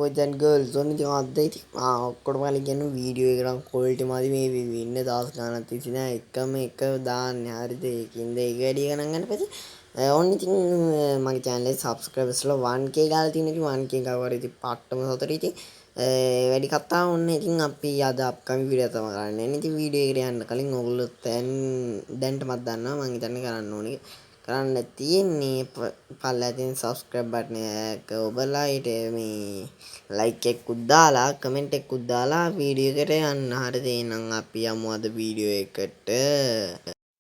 boys and girls ඔන්න ඉතින් අද ඉතින් ඔක්කොටම කලින් කියන වීඩියෝ එක නම් quality මදි මේ ඉන්න දවස් ගණනක් තිස්සේ නෑ එකම එක දාන්නේ හරිද ඒකින්ද ඒක වැඩි ගණන් ගන්න පස්සේ ඔන්න ඉතින් මගේ channel එක subscribers ලා 1k ගාලා තියෙන ඉතින් 1k ගාවර ඉතින් පට්ටම සතුටුයි ඉතින් වැඩි කතා ඔන්න ඉතින් අපි අද අප්කමින් වීඩියෝ තමයි කරන්නේ ඉතින් වීඩියෝ එකට යන්න කලින් ඔයගොල්ලෝ දැන්ටමත් දන්නවා මම හිතන්නේ කරන්න ඕනේ කරන්න තියෙන්නේ පල්ලා තියෙන subscribe button එක ඔබලා ඊට මේ like එකකුත් දාලා comment එකකුත් දාලා වීඩියෝ එකට යන්න හරිද එහෙනම් අපි යමු අද වීඩියෝ එකට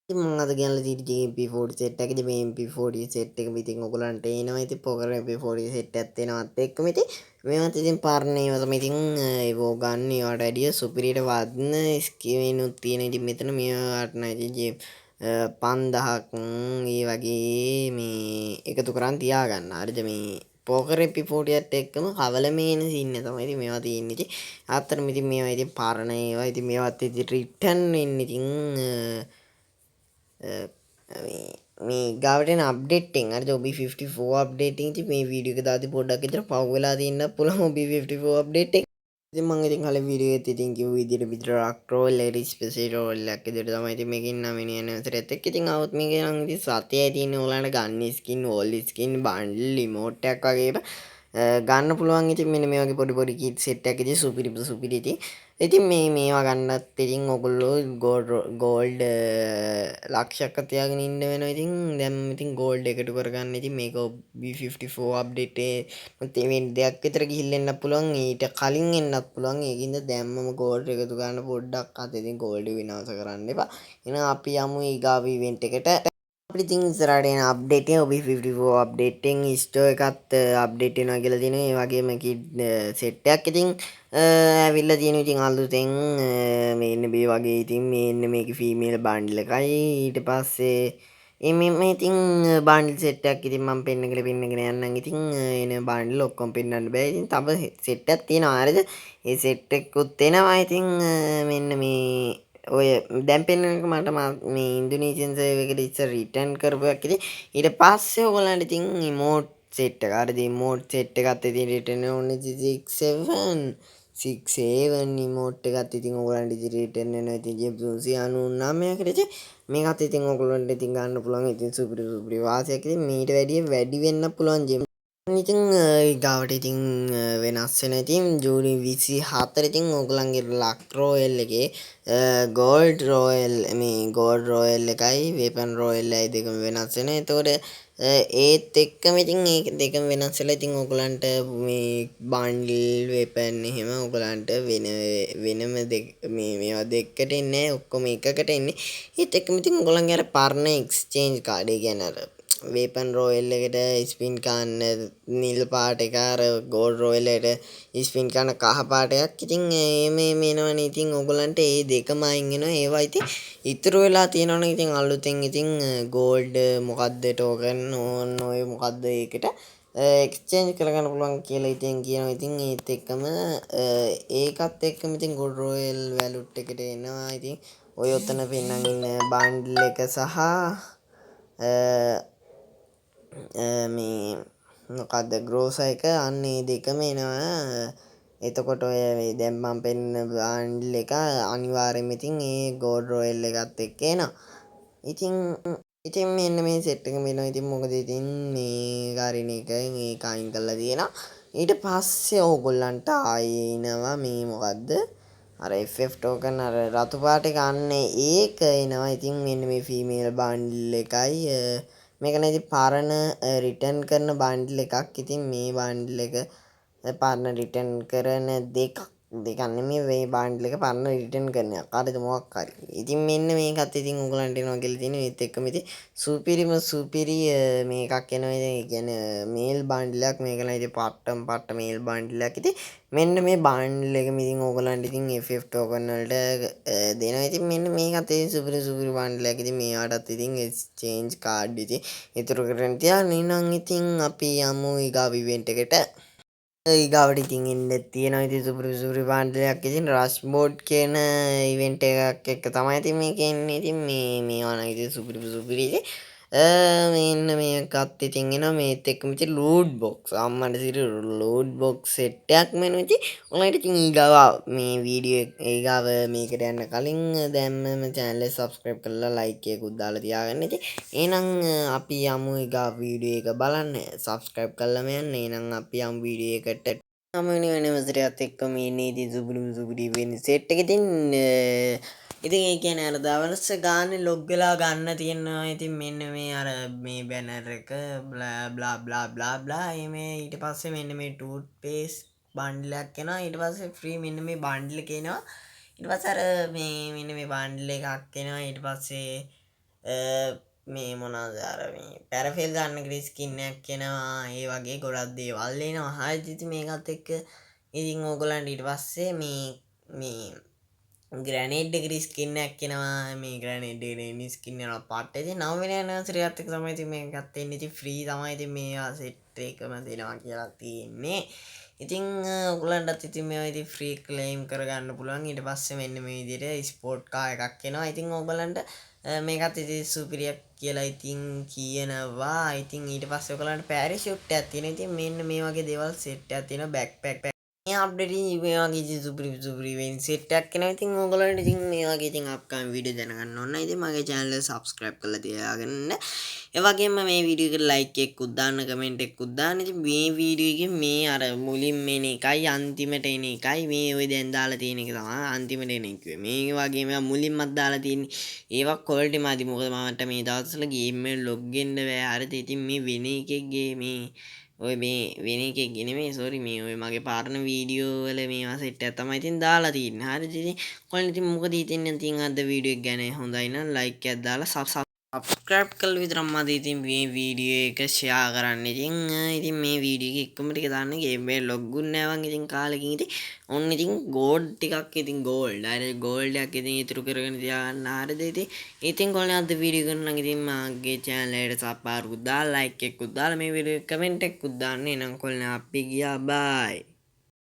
ඉතින් මම අද ගෙනල්ලා තියෙන්නේ MP40 set එකකදී මේ MP40 set එක ඉතින් ඔයගලන්ට එනවා ඉතින් Poker MP40 set එකත් එනවත් එක්කම ඉතින් මේවත් ඉතින් පාරණ ඒවා තමයි ඉතින් ඒකෝ ගන්න ඒවට වැඩිය සුපිරියට වදන ස්කිනුත් තියෙන ඉතින් මෙතන මේවට නෑ ඉතින් 5000ක් ඒ වගේ මේ එකතු කරන් තියාගන්න. හරිද මේ පෝකර් MP40ත් එක්කම කවල මේන සීන් එක තමයි ඉතින් මේවා තියෙන්නේ. ඉතින් අතරම ඉතින් මේවා ඉතින් පරණ ඒවා. ඉතින් මේවත් ඉතින් රිටර්න් වෙන්නේ ඉතින් මේ ගාවට එන අප්ඩේට් එකෙන් හරිද OB54 අප්ඩේට් එකෙන් ඉතින් මේ වීඩියෝ එක දාදී පොඩ්ඩක් විතර පහු වෙලා තියෙන්න පුළුවන් OB54 අප්ඩේට් එක. ඉතින් මම ඉතින් කලින් වීඩියෝ එකේ ඉතින් කිව්ව විදිහට විතරක් රෝල් එක ස්පෙෂල් රෝල් එකක් විදිහට තමයි ඉතින් මේකේ ඉන්න මිනිහන විතරත් එක්ක ඉතින් આવුත් මේකේ නම් ඉතින් සතියයි තියෙන ඕලන්ට ගන්න skin all skin bundle remote එකක් වගේ ගන්න පුළුවන් ඉතින් මෙන්න මේ වගේ පොඩි පොඩි කිට් සෙට් එකක් ඉතින් සුපිරි ඉතින් මේවා ගන්නත් ඉතින් ඔයගොල්ලෝ ගෝල්ඩ් ලක්ෂයක් තියාගෙන ඉන්න වෙනවා ඉතින් දැන් ඉතින් ගෝල්ඩ් එකතු කරගන්න ඉතින් මේක B54 අප්ඩේට් එකේ ඉවෙන්ට් දෙයක් විතර ගිහිල්ලා එන්න පුළුවන් ඊට කලින් එන්නත් පුළුවන් ඒකින්ද දැම්මම ගෝල්ඩ් එකතු ගන්න පොඩ්ඩක් අත ඉතින් ගෝල්ඩ් විනාශ කරන්න එපා එහෙනම් අපි යමු ඊගාව ඉවෙන්ට් එකට අපිට ඉතින් ඉස්සරහට එන අප්ඩේට් එක OB54 අප්ඩේට් එකෙන් ස්ටෝර් එකත් අප්ඩේට් වෙනවා කියලා තියෙනවා ඒ වගේම කිඩ් සෙට් එකක් ඉතින් ඇවිල්ලා තියෙනවා ඉතින් අලුතෙන් මෙන්න මේ වගේ ඉතින් මෙන්න මේකේ ෆීමේල් බන්ඩල් එකයි ඊට පස්සේ මේ ඉතින් බන්ඩල් සෙට් එකක් ඉතින් මම පෙන්නගෙන යන්නම් ඉතින් එන බන්ඩල් ඔක්කොම පෙන්නන්න බෑ ඉතින් තව සෙට් එකක් තියෙනවා හරිද ඒ සෙට් එකකුත් එනවා ඉතින් මෙන්න මේ ඔය දැන් පෙන්නන එක මට මේ ඉන්දුනීසියන් සර්වර් එකට ඉස්සර රිටර්න් කරපු එකක් ඉතින් ඊට පස්සේ ඔයගොල්ලන්ට ඉතින් ඉමෝට් සෙට් එක හරිද ඉමෝට් සෙට් එකත් ඉතින් රිටර්න් ඕනේ 67 ඉමෝට් එකත් ඉතින් ඔයගොල්ලන්ට ඉතින් රිටර්න් වෙනවා ඉතින් 399කට ඉතින් මේකත් ඉතින් ඔයගොල්ලන්ට ඉතින් ගන්න පුළුවන් ඉතින් සුපිරි වාසියක් ඉතින් මීට වැඩි වෙන්න පුළුවන් ඉතින් ගාවට ඉතින් වෙනස් වෙන ඉතින් ජූනි 24 ඉතින් ඔයගලන්ගේ ලක් රෝයල් එකේ ගෝල්ඩ් රෝයල් රෝයල් එකයි වෙපන් රෝයල් එකයි දෙකම වෙනස් වෙනවා. එතකොට ඒත් එක්කම ඉතින් ඒක දෙකම වෙනස් වෙලා ඉතින් ඔයගලන්ට මේ බන්ඩල් වෙපන් එහෙම ඔයගලන්ට වෙනම මේවා දෙකකට එන්නේ ඔක්කොම එකකට එන්නේ. ඒත් එක්කම ඉතින් ඔයගලන්ගේ අර පරණ එක්ස්චේන්ජ් කාඩ් එක කියන්නේ අර වේපන් රෝයල් එකට ස්පින් කාන්න නිල් පාට එක අර ගෝල්ඩ් රෝයල් එකට ස්පින් කරන කහ පාට එකක් ඉතින් මේ එනවනේ ඉතින් ඔයගලන්ට ඒ දෙකම අයින් වෙනවා ඒවා ඉතින් ඉතුරු වෙලා තියෙනවනේ ඉතින් අලුතෙන් ඉතින් ගෝල්ඩ් මොකද්ද ටෝකන් ඕන් ඔය මොකද්ද ඒකට එක්ස්චේන්ජ් කරගන්න පුළුවන් කියලා ඉතින් කියනවා ඉතින් ඒත් එක්කම ඒකත් එක්කම ඉතින් ගෝල්ඩ් රෝයල් වැලුට් එකට එනවා ඉතින් ඔය ඔතන පෙන්නන් ඉන්න බන්ඩල් එක සහ මේ මොකක්ද ග්‍රෝස එක අන්න ඒ දෙකම එනවා එතකොට ඔය දැන් මම පෙන්න බන්ඩල් එක අනිවාර්යයෙන්ම ඉතින් ඒ ගෝල්ඩ් රෝයල් එකත් එක්ක එනවා ඉතින් මෙන්න මේ සෙට් එක මෙන්න ඉතින් මොකද ඉතින් මේ කාරින එක මේක අයින් කරලා තියෙනවා ඊට පස්සේ ඕගොල්ලන්ට ආයේ එනවා මේ මොකද්ද අර FF ටෝකන් අර රතු පාට එක අන්න ඒක එනවා ඉතින් මෙන්න මේ ෆීමේල් බන්ඩල් එකයි මේක නේද පරණ රිටර්න් කරන බන්ඩල් එකක් ඉතින් මේ බන්ඩල් එක පරණ රිටර්න් කරන දෙකක් නෙමෙයි මේ බන්ඩල් එක පරණ රිටර්න් කරන එකක් හරිද මොකක් හරි ඉතින් මෙන්න මේකත් ඉතින් උගලන්ට එනවා කියලා තියෙනවා ඒත් එක්කම ඉතින් සුපිරි මේකක් එනවා ඉතින් ඒ කියන්නේ මේල් බන්ඩල් එකක් මේක නේද පට්ට මේල් බන්ඩල් එකක් ඉතින් මෙන්න මේ බන්ඩල් එක ඉතින් ඕගලන්ට ඉතින් FF ටෝකන් වලට දෙනවා ඉතින් මෙන්න මේකත් ඒ සුපිරි බන්ඩල් එකක් ඉතින් මේවටත් ඉතින් එක්ස්චේන්ජ් කාඩ් ඉතින් ඉතුරු කරගෙන තියාගෙන නම් ඉතින් අපි යමු ඊගාව ඉවෙන්ට් එකට ඊගාවට ඉතින් එන්න තියෙනවා ඉතින් සුපිරි බන්ඩල් එකක් ඉතින් රෂ් බෝඩ් කියන ඉවෙන්ට් එකක් එක්ක තමයි ඉතින් මේක එන්නේ ඉතින් මේවා නම් ඉතින් සුපිරි ඉතින් මෙන්න මේකත් ඉතින් එනවා මේත් එක්කම ඉතින් ලූට් බොක්ස් අම්මට සිට ලූට් බොක්ස් සෙට් එකක් මෙන්න ඉතින් ඔයාලට ඉතින් ඊගාව මේ වීඩියෝ ඊගාව මේකට යන්න කලින් දැම්මම channel එක subscribe කරලා like එකකුත් දාලා තියාගන්න ඉතින් එහෙනම් අපි යමු ඊගාව වීඩියෝ එක බලන්න subscribe කරලාම යන්න එහෙනම් අපි යමු වීඩියෝ එකට අමනි වෙනවසරයත් එක්කම ඉන්නේ ඉතින් සුපුරි වෙන සෙට් එක ඉතින් ඒ කියන්නේ අර දවල්ස ගානේ ලොග් වෙලා ගන්න තියෙනවා ඉතින් මෙන්න මේ අර මේ බැනර් එක බ්ලා බ්ලා බ්ලා බ්ලා මේ ඊට පස්සේ මෙන්න මේ ටූත් පේස්ට් බන්ඩල් එකක් එනවා ඊට පස්සේ ෆ්‍රී මෙන්න මේ බන්ඩල් එක එනවා ඊට පස්සේ අර මේ මෙන්න මේ බන්ඩල් එකක් එනවා ඊට පස්සේ මේ මොනවද අර මේ පැරෆිල් ගන්න ග්‍රී ස්කින් එකක් එනවා ඒ වගේ ගොඩක් දේවල් එනවා හරිද ඉතින් මේකත් එක්ක ඉතින් ඕගොල්ලන්ට ඊට පස්සේ මේ ග්‍රැනේඩ් ග්‍රී ස්කින් එකක් එනවා මේ ග්‍රැනේඩ් ග්‍රී ස්කින් එක පාට ඉතින් 9 වෙනි ඇනිවර්සරියත් එක්ක තමයි ඉතින් මේක ගත්තේ ඉතින් ෆ්‍රී තමයි ඉතින් මේවා සෙට් එකම දෙනවා කියලා තියෙන්නේ ඉතින් ඔයගොල්ලන්ටත් ඉතින් මේවා ඉතින් ෆ්‍රී ක්ලේම් කරගන්න පුළුවන් ඊට පස්සේ මෙන්න මේ විදිහට ස්පෝර්ට් කාර් එකක් එනවා ඉතින් ඔයගොල්ලන්ට මේකත් ඉතින් සුපිරියක් කියලා ඉතින් කියනවා ඉතින් ඊට පස්සේ ඔයගොල්ලන්ට පැරෂූට් එකක් තියෙනවා ඉතින් මෙන්න මේ වගේ දේවල් සෙට් එකක් තියෙනවා බෑක්පැක් මේ අප්ඩේට් මේ වගේ ඉතින් සුපිරි වෙන සෙට් එකක් එනවා ඉතින් ඔයගොල්ලන්ට ඉතින් මේ වගේ ඉතින් අප්කමින් වීඩියෝ දැනගන්න ඕන නම් ඉතින් මගේ channel එක subscribe කරලා තියාගන්න ඒ වගේම මේ වීඩියෝ එකට like එකකුත් දාන්න කමෙන්ට් එකකුත් දාන්න ඉතින් මේ වීඩියෝ එකේ මේ අර මුලින්ම එන එකයි අන්තිමට එන එකයි මේ ඔය දැන් දාලා තියෙන එක තමයි අන්තිමට එන එක මේ වගේ මේවා මුලින්මත් දාලා තියෙන්නේ ඒවා quality මාදි මොකද මමට මේ දවස්වල game එක log වෙන්න බෑ හරිද ඉතින් මේ වෙන එකේ මේ ඔය මේ වෙන එකක් නෙමෙයි සෝරි මේ ඔය මගේ පාරණ වීඩියෝ වල මේවා සෙට් එකක් තමයි ඉතින් දාලා තියෙන්නේ හරිද ඉතින් ඔයාලට ඉතින් මොකද හිතෙන්නේ ඉතින් අද වීඩියෝ එක ගැන හොඳයි නම් ලයික් එකක් දාලා සබ්ස්ක්‍රයිබ් කරලා විතරක් මදි ඉතින් මේ වීඩියෝ එක ෂෙයා කරන්න ඉතින් මේ වීඩියෝ එක එකම ටික දාන්න ගේම් එක ලොග් වුණේ නැහැ ඉතින් කාලෙකින් ඉතින් ඔන්න ඉතින් ගෝල්ඩ් ටිකක් ඉතින් ගෝල්ඩ් අර ගෝල්ඩ් එකක් ඉතින් ඉතුරු කරගෙන තියාගන්න හරිද ඉතින් කොහොමද අද වීඩියෝ කරන ඉතින් මාගේ channel එකට සබ්ස්ක්‍රයිබ් දාලා ලයික් එකකුත් දාලා මේ වීඩියෝ කමෙන්ට් එකකුත් දාන්න එනම් කොල්ලේ අපි ගියා බයි